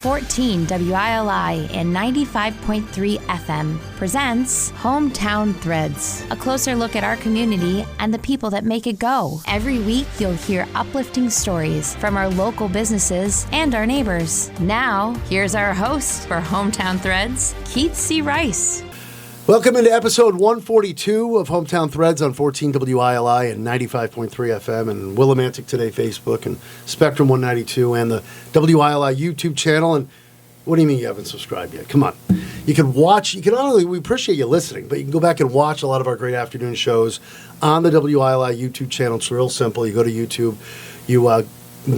14 WILI and 95.3 FM presents Hometown Threads, a closer look at our community and the people that make it go. Every week, you'll hear uplifting stories from our local businesses and our neighbors. Now, here's our host for Hometown Threads, Keith C. Rice. Welcome into episode 142 of Hometown Threads on 14 WILI and 95.3 FM and Willimantic Today Facebook and Spectrum 192 and the WILI YouTube channel. And what do you mean you haven't subscribed yet? Come on. You can watch, we appreciate you listening, but you can go back and watch a lot of our great afternoon shows on the WILI YouTube channel. It's real simple. You go to YouTube, you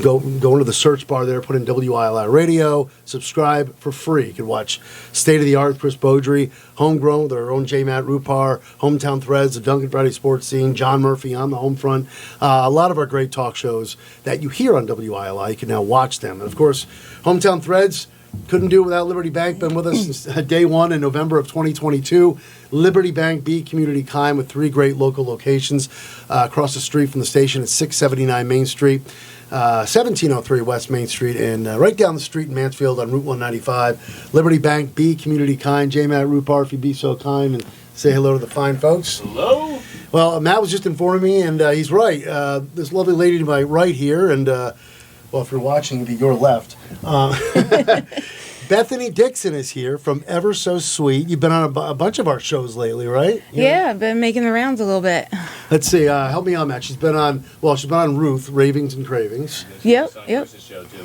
go into the search bar there, put in WILI Radio, subscribe for free. You can watch State of the Art with Chris Beaudry, Homegrown with our own J. Matt Rupar, Hometown Threads, the Duncan Friday Sports Scene, John Murphy on the home front. A lot of our great talk shows that you hear on WILI, you can now watch them. And of course, Hometown Threads, couldn't do it without Liberty Bank. Been with us since day one in November of 2022. Liberty Bank B Community Kind with three great local locations across the street from the station at 679 Main Street. 1703 West Main Street, and right down the street in Mansfield on Route 195. Liberty Bank B Community Kind. J. Matt Rupar, if you'd be so kind and say hello to the fine folks. Hello. Well, Matt was just informing me, and he's right. This lovely lady to my right here, and well, if you're watching, it'd be your left. Bethany Dixon is here from Ever So Sweet. You've been on a bunch of our shows lately, right? Yeah, I've been making the rounds a little bit. Let's see. Help me out, Matt. She's been on Ruth, Ravings and Cravings. Yep. You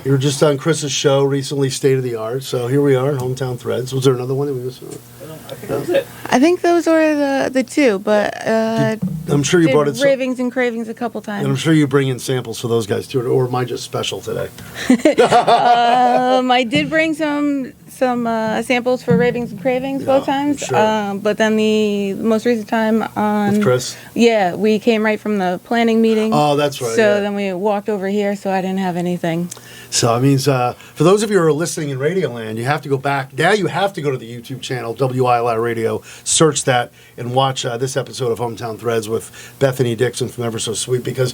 were just on Chris's show recently, State of the Art. So here we are, Hometown Threads. Was there another one that we missed? I think that was it. I think those were the two, but I'm sure you brought in Ravings and Cravings a couple times. And I'm sure you bring in samples for those guys too, or am I just special today? I did bring some samples for Ravings and Cravings both times. Sure. But then the most recent time on With Chris? Yeah, we came right from the planning meeting. Oh, that's right. So then we walked over here, so I didn't have anything. So it means for those of you who are listening in Radio Land, you have to go back. Now you have to go to the YouTube channel, WILI Radio, search that, and watch this episode of Hometown Threads with Bethany Dixon from Ever So Sweet. Because,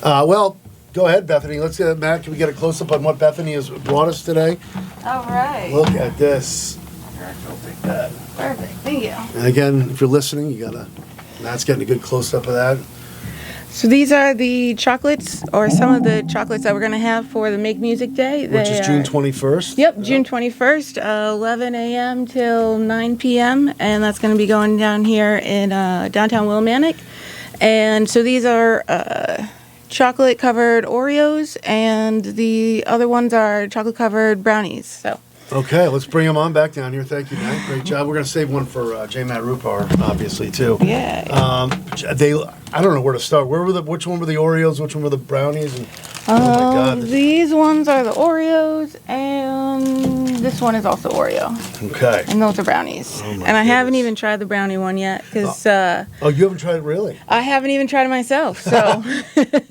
well, go ahead, Bethany. Let's get Matt. Can we get a close up on what Bethany has brought us today? All right. Look at this. I'll take that. Perfect. Thank you. And again, if you're listening, Matt's getting a good close up of that. So these are the chocolates, or some of the chocolates that we're going to have for the Make Music Day. Which is June 21st? Yep, June 21st, 11 a.m. till 9 p.m. And that's going to be going down here in downtown Willimantic. And so these are chocolate-covered Oreos, and the other ones are chocolate-covered brownies. So. Okay, let's bring them on back down here. Thank you, Matt. Great job. We're going to save one for J. Matt Rupar, obviously, too. Yeah. I don't know where to start. Which one were the Oreos? Which one were the brownies? And, oh my God. These ones are the Oreos, and this one is also Oreo. Okay. And those are brownies. Oh my and I haven't goodness. even tried the brownie one yet, because oh, you haven't tried it, really? I haven't even tried it myself. So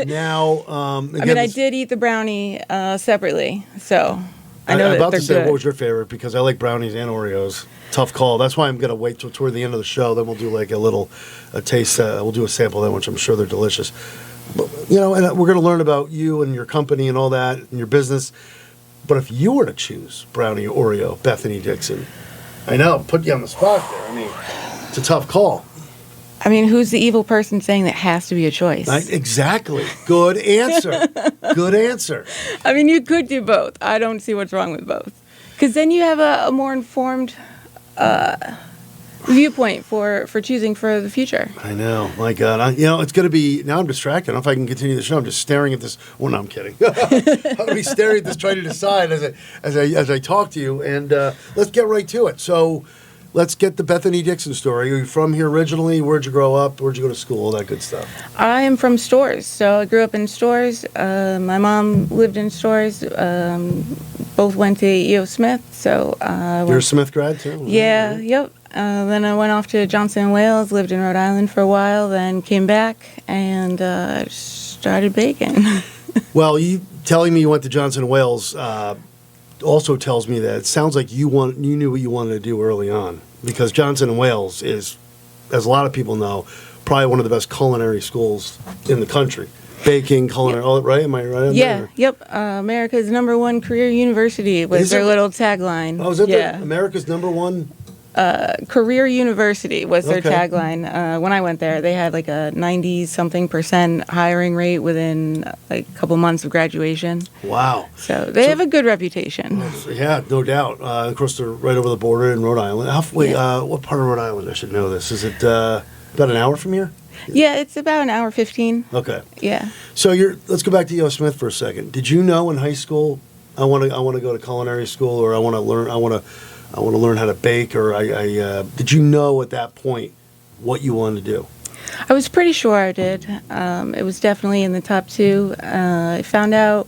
Now, I did eat the brownie separately, so I know I'm that about they're to say, good. what was your favorite? Because I like brownies and Oreos. Tough call. That's why I'm going to wait till toward the end of the show. Then we'll do like a taste. We'll do a sample then, which I'm sure they're delicious. But, and we're going to learn about you and your company and all that and your business. But if you were to choose brownie or Oreo, Bethany Dixon, I know, put you on the spot there. I mean, it's a tough call. I mean, who's the evil person saying that has to be a choice? Exactly. Good answer. Good answer. I mean, you could do both. I don't see what's wrong with both. Because then you have a more informed viewpoint for choosing for the future. I know. My God. It's going to be... Now I'm distracted. I don't know if I can continue the show. I'm just staring at this... Well, no, I'm kidding. I'm going to be staring at this, trying to decide as I talk to you. And let's get right to it. So... Let's get the Bethany Dixon story. Are you from here originally? Where'd you grow up? Where'd you go to school? All that good stuff. I am from Stores, so I grew up in Stores. My mom lived in Stores. Both went to E.O. Smith, so You're a Smith grad too? Yeah, yep. Then I went off to Johnson & Wales, lived in Rhode Island for a while, then came back and started baking. Well, you telling me you went to Johnson & Wales also tells me that it sounds like you knew what you wanted to do early on, because Johnson & Wales is, as a lot of people know, probably one of the best culinary schools in the country. baking, culinary, all right? Am I right on Yeah, that? yep. America's #1 career university was Is their it? little tagline. Oh, is that yeah. America's #1? Career University was their Okay. tagline. When I went there, they had like a 90-something% hiring rate within like a couple months of graduation. Wow. So they have a good reputation. Yeah, no doubt. Of course, they're right over the border in Rhode Island. What part of Rhode Island? I should know this. Is it about an hour from here? Yeah, it's about an hour 15. Okay. Yeah. So let's go back to E.O. Smith for a second. Did you know in high school I want to go to culinary school, or I want to learn how to bake, or did you know at that point what you wanted to do? I was pretty sure I did. It was definitely in the top 2. I found out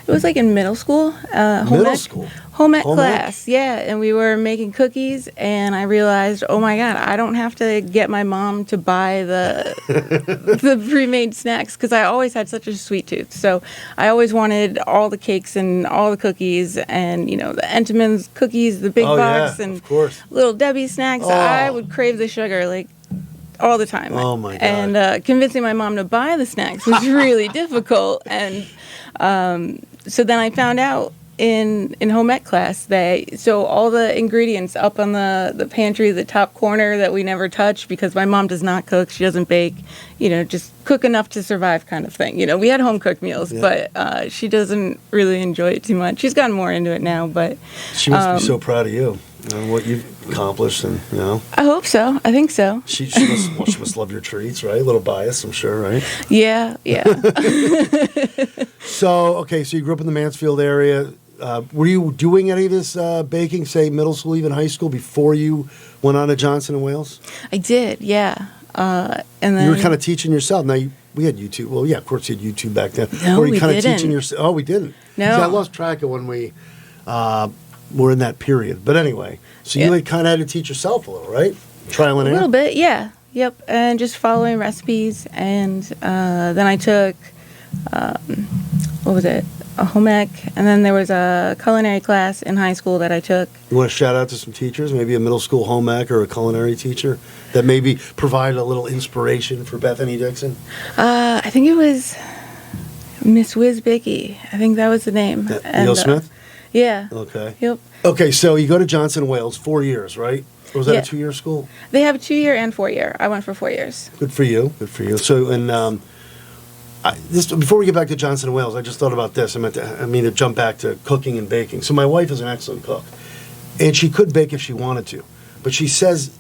it was like in middle school. Middle school? Home ec Home class, yeah. And we were making cookies, and I realized, oh my God, I don't have to get my mom to buy the pre-made snacks, because I always had such a sweet tooth. So I always wanted all the cakes and all the cookies, and the Entenmann's cookies, the big box, yeah, and of course. Little Debbie snacks. Oh. I would crave the sugar like all the time. Oh my God. And convincing my mom to buy the snacks was really difficult. And so then I found out in home ec class so all the ingredients up on the pantry, the top corner that we never touch, because my mom does not cook, she doesn't bake, just cook enough to survive kind of thing. We had home cooked meals, but she doesn't really enjoy it too much. She's gotten more into it now, but She must be so proud of you, what you've accomplished, and I hope so. I think so. she must love your treats, right? A little biased, I'm sure, right? Yeah. So you grew up in the Mansfield area. Were you doing any of this baking, say middle school, even high school, before you went on to Johnson and Wales? I did, yeah. And then You were kind of teaching yourself. Now, we had YouTube. Well, yeah, of course you had YouTube back then. No, were you we kind of didn't. teaching yourself? Oh, we didn't. No. See, I lost track of when we were in that period. But anyway, so you Yeah. had kind of had to teach yourself a little, right? Trial and a error? little bit, yeah. Yep, and just following recipes. And then I took, what was it? A home ec, and then there was a culinary class in high school that I took. You want to shout out to some teachers, maybe a middle school home ec or a culinary teacher that maybe provided a little inspiration for Bethany Dixon? I think it was Miss Wizbicky. I think that was the name. E.O. Smith? Yeah. Okay. Yep. Okay, so you go to Johnson and Wales, 4 years, right? Or was that Yeah. a 2-year school? They have a 2-year and 4-year. I went for 4 years. Good for you. Good for you. So, and before we get back to Johnson and Wales, I just thought about this. I mean to jump back to cooking and baking. So my wife is an excellent cook, and she could bake if she wanted to, but she says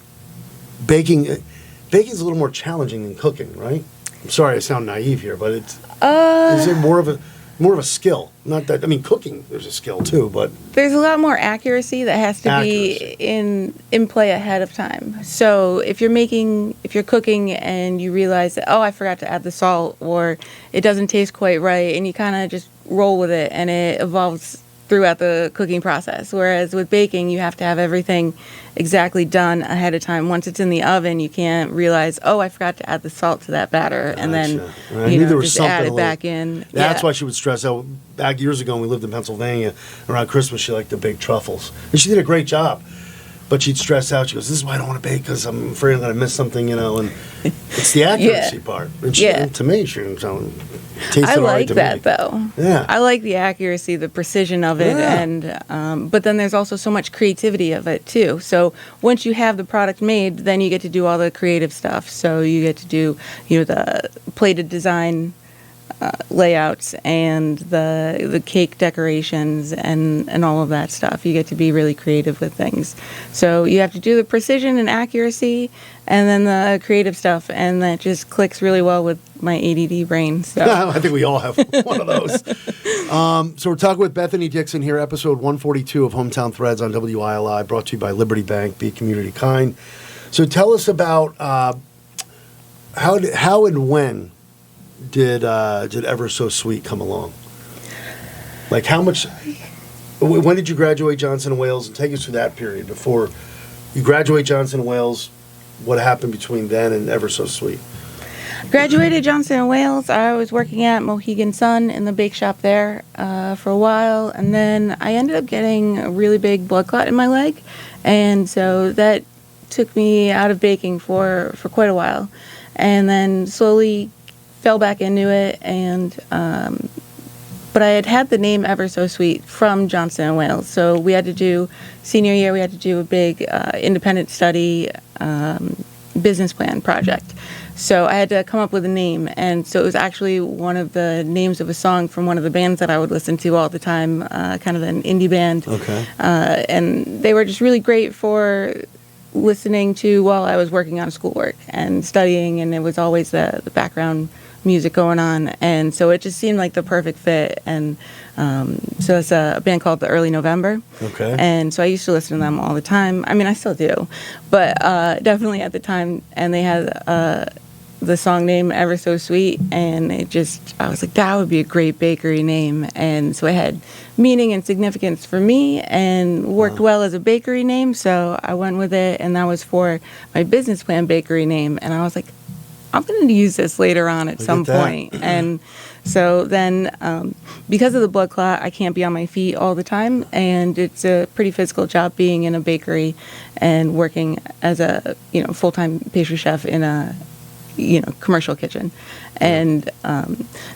baking is a little more challenging than cooking, right? I'm sorry, I sound naive here, but is it more of a skill? Not that, I mean, cooking, there's a skill too, but There's a lot more accuracy that has to Accuracy. be in play ahead of time. So if you're cooking and you realize that, oh, I forgot to add the salt, or it doesn't taste quite right, and you kind of just roll with it, and it evolves throughout the cooking process. Whereas with baking, you have to have everything exactly done ahead of time. Once it's in the oven, you can't realize, oh, I forgot to add the salt to that batter, and then Gotcha. I knew there was just something add a it little- back in. that's Yeah. why she would stress out. Back years ago when we lived in Pennsylvania, around Christmas, she liked to bake truffles. And she did a great job. But she'd stress out. She goes, this is why I don't want to bake, because I'm afraid I'm going to miss something, and it's the accuracy part. And to me, she didn't sound tasted I all right like to that me. though. Yeah. I like the accuracy, the precision of it, Yeah. and but then there's also so much creativity of it too. So once you have the product made, then you get to do all the creative stuff. So you get to do the plated design layouts and the cake decorations and all of that stuff. You get to be really creative with things. So you have to do the precision and accuracy, and then the creative stuff, and that just clicks really well with my ADD brain. So. I think we all have one of those. So we're talking with Bethany Dixon here, episode 142 of Hometown Threads on WILI, brought to you by Liberty Bank. Be community kind. So tell us about how and when did Ever So Sweet come along? Like how much? When did you graduate Johnson and Wales? And take us through that period before you graduate Johnson and Wales. What happened between then and Ever So Sweet? Graduated Johnson & Wales. I was working at Mohegan Sun in the bake shop there for a while, and then I ended up getting a really big blood clot in my leg, and so that took me out of baking for quite a while. And then slowly fell back into it, and but I had the name Ever So Sweet from Johnson and Wales. So we had to do, senior year, we had to do a big independent study business plan project. So I had to come up with a name, and so it was actually one of the names of a song from one of the bands that I would listen to all the time, kind of an indie band. Okay. And they were just really great for listening to while I was working on schoolwork and studying, and it was always the background music going on, and so it just seemed like the perfect fit. And so it's a band called The Early November. Okay. And so I used to listen to them all the time. I mean, I still do, but definitely at the time. And they had the song name Ever So Sweet, and I was like, that would be a great bakery name. And so it had meaning and significance for me and worked well as a bakery name, so I went with it, and that was for my business plan bakery name. And I was like, I'm going to use this later on at some point. And so then, because of the blood clot, I can't be on my feet all the time, and it's a pretty physical job being in a bakery and working as a full-time pastry chef in a commercial kitchen. And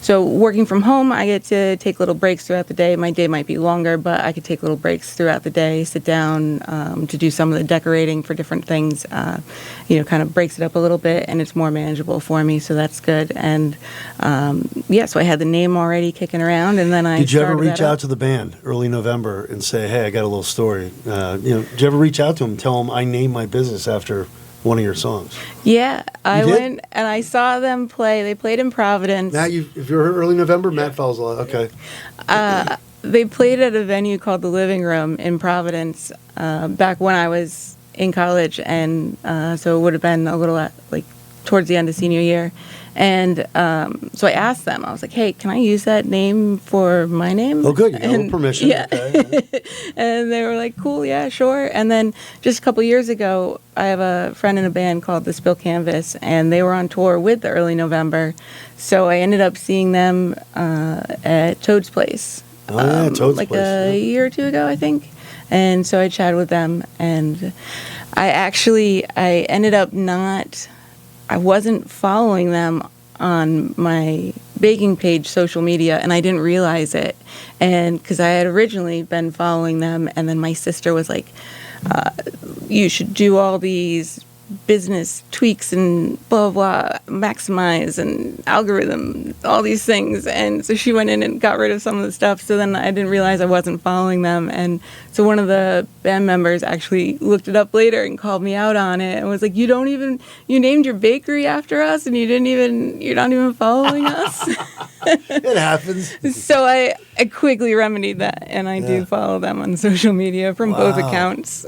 so working from home, I get to take little breaks throughout the day. My day might be longer, but I could take little breaks throughout the day, sit down to do some of the decorating for different things, kind of breaks it up a little bit, and it's more manageable for me, so that's good. And so I had the name already kicking around, and then Did you ever reach out to the band Early November and say, hey, I got a little story? Did you ever reach out to them and tell them I named my business after one of your songs? Yeah, I went and I saw them play. They played in Providence. Matt, if you're Early November, Matt follows a lot. Okay. They played at a venue called the Living Room in Providence back when I was in college, and so it would have been a little towards the end of senior year. And so I asked them, I was like, hey, can I use that name for my name? Oh, good. You got permission. Yeah. Okay. And they were like, cool, yeah, sure. And then just a couple years ago, I have a friend in a band called The Spill Canvas, and they were on tour with the Early November. So I ended up seeing them at Toad's Place. Oh, yeah, Toad's Place. A year or two ago, I think. And so I chatted with them, and I ended up I wasn't following them on my baking page social media, and I didn't realize it. And because I had originally been following them, and then my sister was like, you should do all these business tweaks and blah, blah, blah, maximize and algorithm, all these things. And so she went in and got rid of some of the stuff. So then I didn't realize I wasn't following them. And so one of the band members actually looked it up later and called me out on it and was like, you named your bakery after us and you're not even following us. It happens. So I quickly remedied that, and I do follow them on social media from both accounts.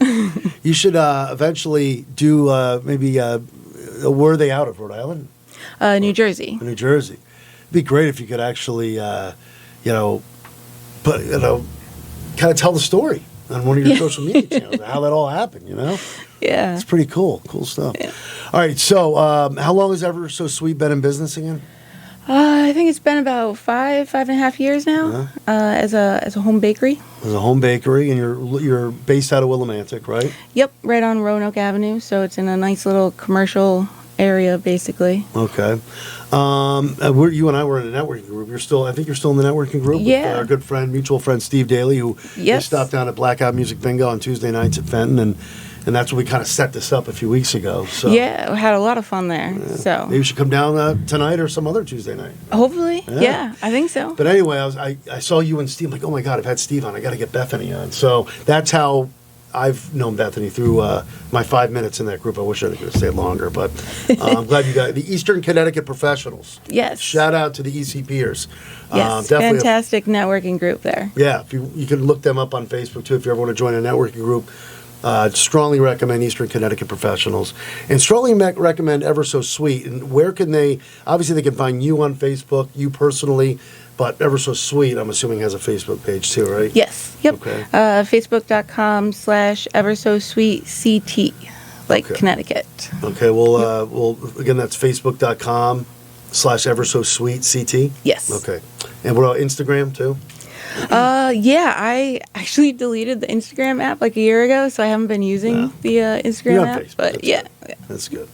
You should eventually do where are they out of, Rhode Island? New Jersey. New Jersey. It'd be great if you could actually, kind of tell the story on one of your social media channels, how that all happened, Yeah. It's pretty cool. Cool stuff. Yeah. All right, so how long has Ever So Sweet been in business again? I think it's been about 5.5 years now, as a home bakery. As a home bakery, and you're based out of Willimantic, right? Yep, right on Roanoke Avenue. So it's in a nice little commercial area, basically. Okay. You and I were in a networking group. I think you're still in the networking group with our good friend, mutual friend Steve Daly, who stopped down at Blackout Music Bingo on Tuesday nights at Fenton, and that's when we kind of set this up a few weeks ago. So yeah, we had a lot of fun there. So maybe you should come down tonight or some other Tuesday night. Hopefully, yeah, I think so. But anyway, I saw you and Steve. I'm like, oh my God, I've had Steve on. I got to get Bethany on. So that's how I've known Bethany through my 5 minutes in that group. I wish I could have stayed longer, but I'm glad you got the Eastern Connecticut Professionals. Yes. Shout out to the ECPers. Yes, fantastic networking group there. Yeah, if you can look them up on Facebook too if you ever want to join a networking group. Strongly recommend Eastern Connecticut Professionals, and strongly recommend Ever So Sweet. And where can they? Obviously, they can find you on Facebook, you personally, but Ever So Sweet, I'm assuming, has a Facebook page too, right? Yes. Yep. Okay. Facebook.com/EverSoSweetCT, like Connecticut. Okay. Well, again, that's Facebook.com/EverSoSweetCT. Yes. Okay. And what about Instagram too? I actually deleted the Instagram app like a year ago, so I haven't been using the Instagram app. Facebook, but that's yeah, good. That's good.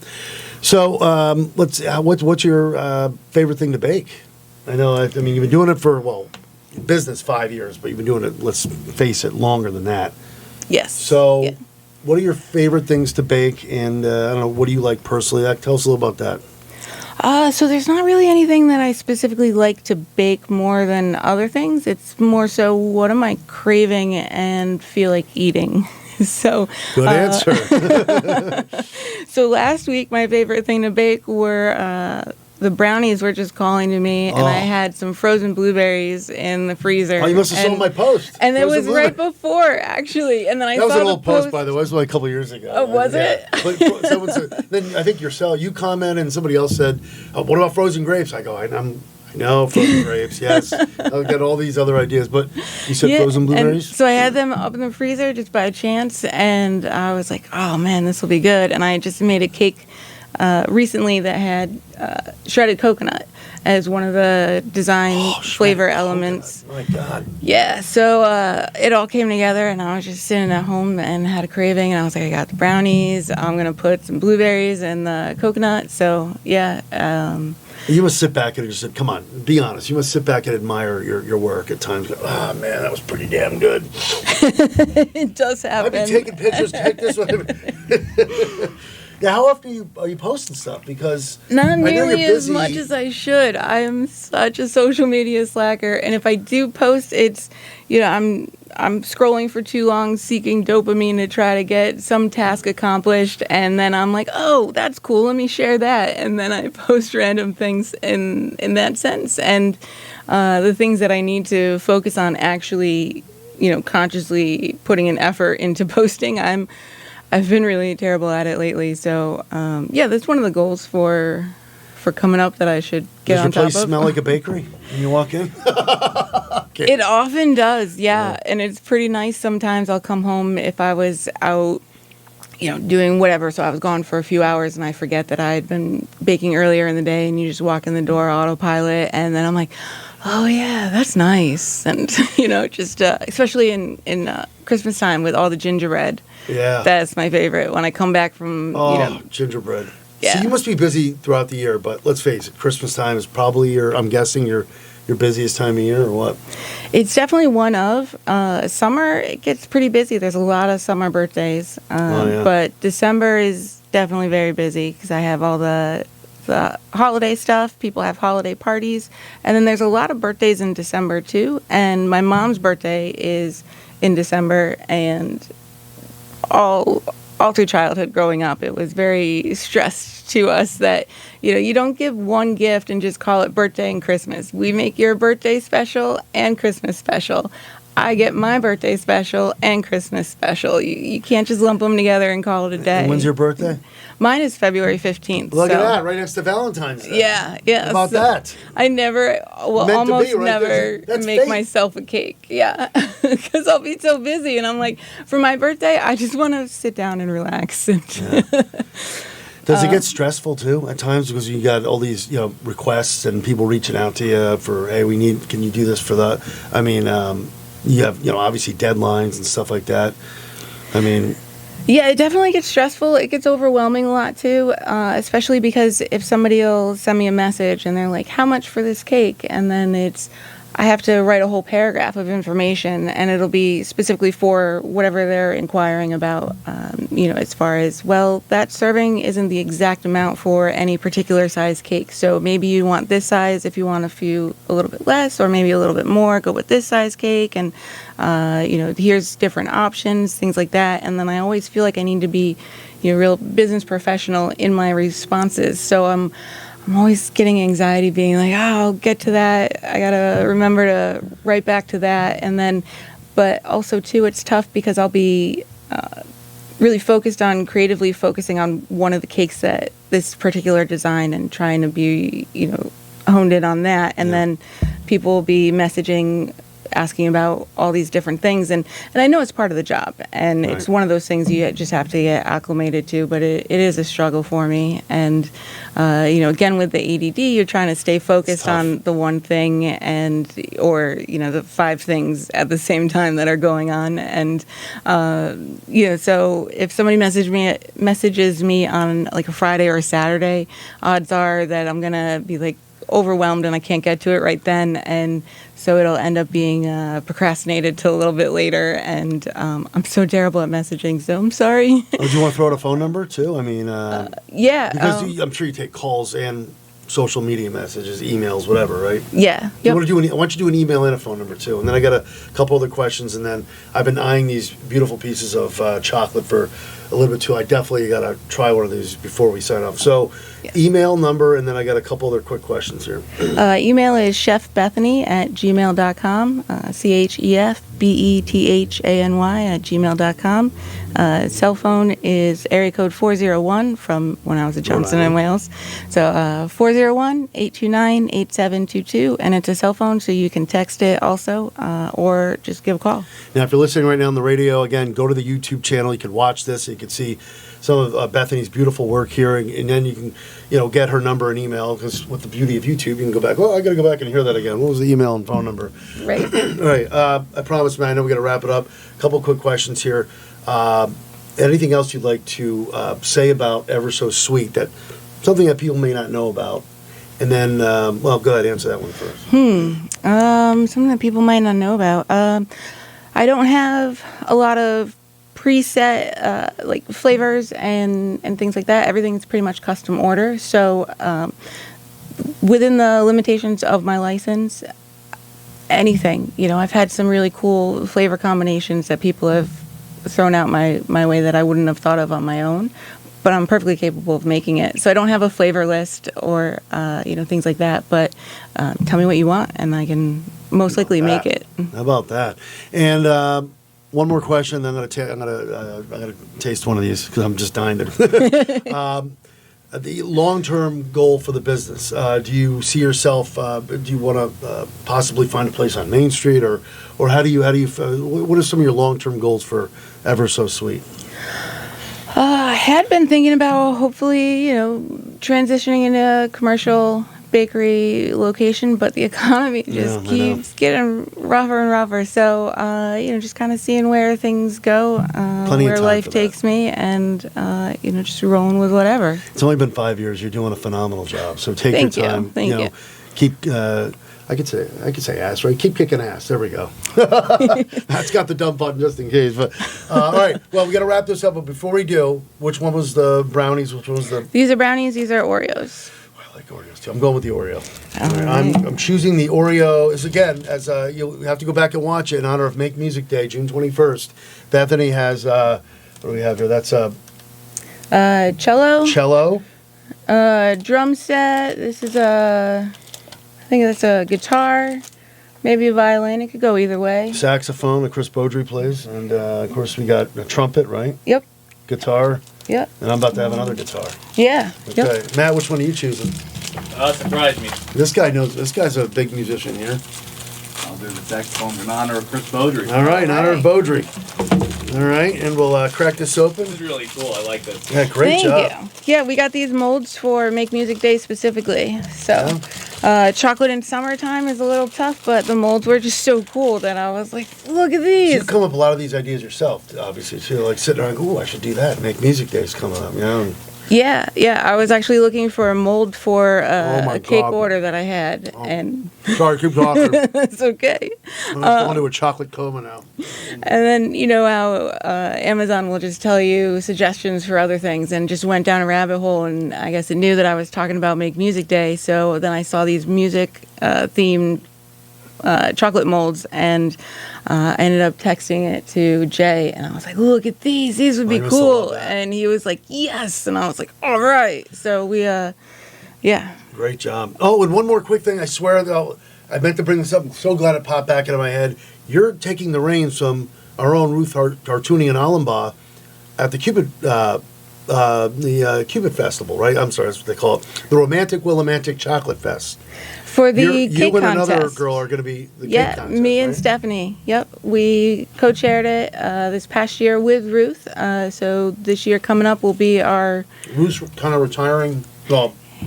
So what's your favorite thing to bake? I know. I mean, you've been doing it for business 5 years, but you've been doing it. Let's face it, longer than that. Yes. So, Yeah. what are your favorite things to bake? And I don't know, what do you like personally? Tell us a little about that. So there's not really anything that I specifically like to bake more than other things. It's more so what am I craving and feel like eating. So Good answer. So last week my favorite thing to bake were the brownies were just calling to me, and I had some frozen blueberries in the freezer. Oh, you must have saw my post. And it was Frozen right before, actually. And then I That saw was an the old post, by the way. It was like a couple years ago. Oh, was it? But someone said, then I think you commented, and somebody else said, what about frozen grapes? I go, I know, frozen grapes, yes. I've got all these other ideas, but you said frozen blueberries? And so I had them up in the freezer just by chance, and I was like, oh, man, this will be good. And I just made a cake recently that had shredded coconut as one of the design flavor elements. My God. Yeah, so it all came together, and I was just sitting at home and had a craving, and I was like, I got the brownies, I'm going to put some blueberries and the coconut, so yeah. You must sit back and just say, come on, be honest. You must sit back and admire your work at times. Go, oh, man, that was pretty damn good. It does happen. I've been taking pictures, take this one. Yeah, how often are you posting stuff? Because not I know nearly you're as busy. much as I should. I am such a social media slacker, and if I do post, it's I'm scrolling for too long, seeking dopamine to try to get some task accomplished, and then I'm like, oh, that's cool. Let me share that, and then I post random things in that sense, and the things that I need to focus on actually, consciously putting an effort into posting. I've been really terrible at it lately, so that's one of the goals for coming up that I should get on top of. Does your place smell like a bakery when you walk in? It often does, yeah, and it's pretty nice. Sometimes I'll come home if I was out, doing whatever, so I was gone for a few hours and I forget that I had been baking earlier in the day, and you just walk in the door, autopilot, and then I'm like, oh yeah, that's nice, and just especially in Christmas time with all the gingerbread. Yeah. That's my favorite. When I come back from, gingerbread. Yeah. So you must be busy throughout the year, but let's face it, Christmas time is probably I'm guessing your busiest time of year, or what? It's definitely one of. Summer, it gets pretty busy. There's a lot of summer birthdays. But December is definitely very busy because I have all the holiday stuff. People have holiday parties. And then there's a lot of birthdays in December, too. And my mom's birthday is in December, and all through childhood growing up, it was very stressed to us that, you don't give one gift and just call it birthday and Christmas. We make your birthday special and Christmas special. I get my birthday special and Christmas special. You can't just lump them together and call it a day. And when's your birthday? Mine is February 15th. Look at that, right next to Valentine's Day. Yeah. How about that? I never, almost never make myself a cake. Yeah, because I'll be so busy, and I'm like, for my birthday, I just want to sit down and relax. Does it get stressful too at times because you got all these requests and people reaching out to you for, hey, can you do this for that? I mean, you have obviously deadlines and stuff like that. I mean. Yeah, it definitely gets stressful. It gets overwhelming a lot, too, especially because if somebody will send me a message and they're like, how much for this cake? And then I have to write a whole paragraph of information, and it'll be specifically for whatever they're inquiring about, as far as, well, that serving isn't the exact amount for any particular size cake. So maybe you want this size if you want a little bit less, or maybe a little bit more, go with this size cake. And, here's different options, things like that. And then I always feel like I need to be, real business professional in my responses. So I'm always getting anxiety being like, I'll get to that. I got to remember to write back to that. And then, but also too, it's tough because I'll be really creatively focusing on one of the cakes that this particular design and trying to be, honed in on that. And then people will be messaging asking about all these different things. And I know it's part of the job, and Right. it's one of those things you just have to get acclimated to, but it is a struggle for me. And, again, with the ADD, you're trying to stay focused tough. on the one thing or the 5 things at the same time that are going on. And, so if somebody messages me on like a Friday or a Saturday, odds are that I'm going to be like overwhelmed and I can't get to it right then. And so it'll end up being procrastinated till a little bit later. And I'm so terrible at messaging, so I'm sorry. Oh, do you want to throw out a phone number too? I mean, Yeah. because I'm sure you take calls and social media messages, emails, whatever, right? Yeah. You Yep. want to do why don't you do an email and a phone number too? And then I got a couple other questions, and then I've been eyeing these beautiful pieces of chocolate for a little bit too. I definitely got to try one of these before we sign off. So, Yes. email, number, and then I got a couple other quick questions here. Email is chefbethany@gmail.com, chefbethany@gmail.com. Cell phone is area code 401 from when I was at Johnson and Wales. So 401-829-8722, and it's a cell phone, so you can text it also, or just give a call. Now, if you're listening right now on the radio, again, go to the YouTube channel. You can watch this. You can see some of Bethany's beautiful work here, and then you can, get her number and email. Because with the beauty of YouTube, you can go back. Well, I got to go back and hear that again. What was the email and phone number? Right. All right. I promise, man. I know we got to wrap it up. A couple quick questions here. Anything else you'd like to say about Ever So Sweet? Something that people may not know about. And then, go ahead, answer that one first. Something that people might not know about. I don't have a lot of preset like flavors and things like that. Everything's pretty much custom order. So within the limitations of my license, anything. I've had some really cool flavor combinations that people have thrown out my way that I wouldn't have thought of on my own. But I'm perfectly capable of making it. So I don't have a flavor list or things like that. But tell me what you want, and I can most likely make it. How about that? And one more question. Then I'm gonna taste one of these because I'm just dying to. The long-term goal for the business. Do you see yourself? Do you want to possibly find a place on Main Street, or how do you? What are some of your long-term goals for Ever So Sweet? I had been thinking about hopefully, transitioning into a commercial bakery location, but the economy just keeps getting rougher and rougher. So, just kind of seeing where things go, where life takes me, and, just rolling with whatever. It's only been 5 years. You're doing a phenomenal job. So take your time. Thank you. Keep. I could say ass, right? Keep kicking ass. There we go. That's got the dump button just in case. But all right. Well, we got to wrap this up. But before we do, which one was the brownies? Which one was the? These are brownies. These are Oreos. I like Oreos too. I'm going with the Oreo. All right. right. I'm choosing the Oreo. As again, as you'll have to go back and watch it in honor of Make Music Day, June 21st. Bethany has what do we have here? That's cello. Cello. Drum set. This is I think that's a guitar, maybe a violin. It could go either way. Saxophone that Chris Beaudry plays, and of course we got a trumpet, right? Yep. Guitar. Yep. And I'm about to have another guitar. Yeah. Okay, Yep. Matt, which one are you choosing? Surprise me. This guy knows. This guy's a big musician here. I'll do the saxophone in honor of Chris Beaudry. All right, in honor of Beaudry. All right, and we'll crack this open. This is really cool. I like this. Yeah, great Thank job. you. Yeah, we got these molds for Make Music Day specifically. So, chocolate in summertime is a little tough, but the molds were just so cool that I was like, look at So these. you come up with a lot of these ideas yourself, obviously. So you're like sitting there and go, "Ooh, I should do that." Make Music Day's coming up, and Yeah. I was actually looking for a mold for my a cake God. order that I had, and sorry, keep talking. it's okay. I'm going to a chocolate coma now. And then you know how Amazon will just tell you suggestions for other things, and just went down a rabbit hole, and I guess it knew that I was talking about Make Music Day, so then I saw these music themed chocolate molds, and I ended up texting it to Jay, and I was like, look at these would be must have cool. loved that. And he was like, yes, and I was like, all right. So we yeah. Great job. Oh, and one more quick thing. I swear, though, I meant to bring this up. I'm so glad it popped back into my head. You're taking the reins from our own Ruth Hartunian Allenbaugh at the Cupid Cupid Festival, right? I'm sorry, that's what they call it. The Romantic Willimantic Chocolate Fest. For the You cake and contest. another girl are going to be the cake contest, me and right? Stephanie. Yep, we co-chaired it this past year with Ruth. So this year coming up will be our. Ruth's kind of retiring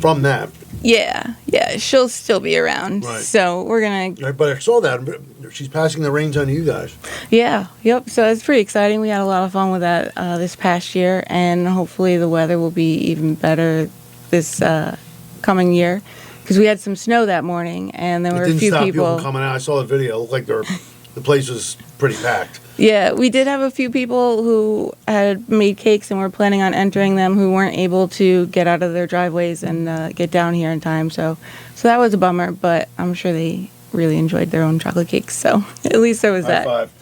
from that. Yeah, she'll still be around. Right. So we're gonna. But I saw that. She's passing the reins on to you guys. Yeah, yep. So it's pretty exciting. We had a lot of fun with that this past year, and hopefully the weather will be even better this coming year. Because we had some snow that morning, and there were a few people coming out. I saw the video. It looked like the place was pretty packed. Yeah, we did have a few people who had made cakes and were planning on entering them who weren't able to get out of their driveways and get down here in time. So that was a bummer, but I'm sure they really enjoyed their own chocolate cakes. So at least there was that. High five.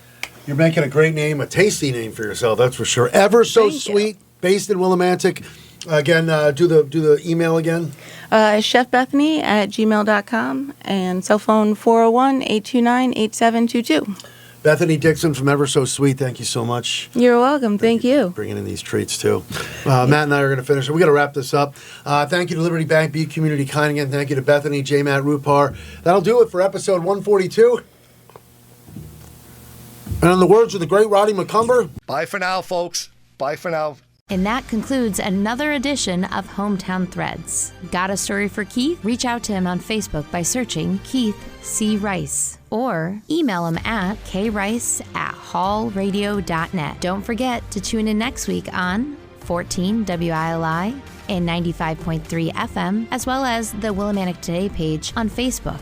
You're making a great name, a tasty name for yourself, that's for sure. Ever So Sweet, based in Willimantic. Again, do the email again. chefbethany@gmail.com and cell phone 401-829-8722. Bethany Dixon from Ever So Sweet, thank you so much. You're welcome. Thank you. Bringing in these treats, too. Matt and I are going to finish. We got to wrap this up. Thank you to Liberty Bank, Be Community Kind again. Thank you to Bethany, J. Matt Rupar. That'll do it for episode 142. And in the words of the great Roddy McCumber, bye for now, folks. Bye for now. And that concludes another edition of Hometown Threads. Got a story for Keith? Reach out to him on Facebook by searching Keith C. Rice. Or email him at krice@hallradio.net. Don't forget to tune in next week on 14 WILI and 95.3 FM, as well as the Willimantic Today page on Facebook.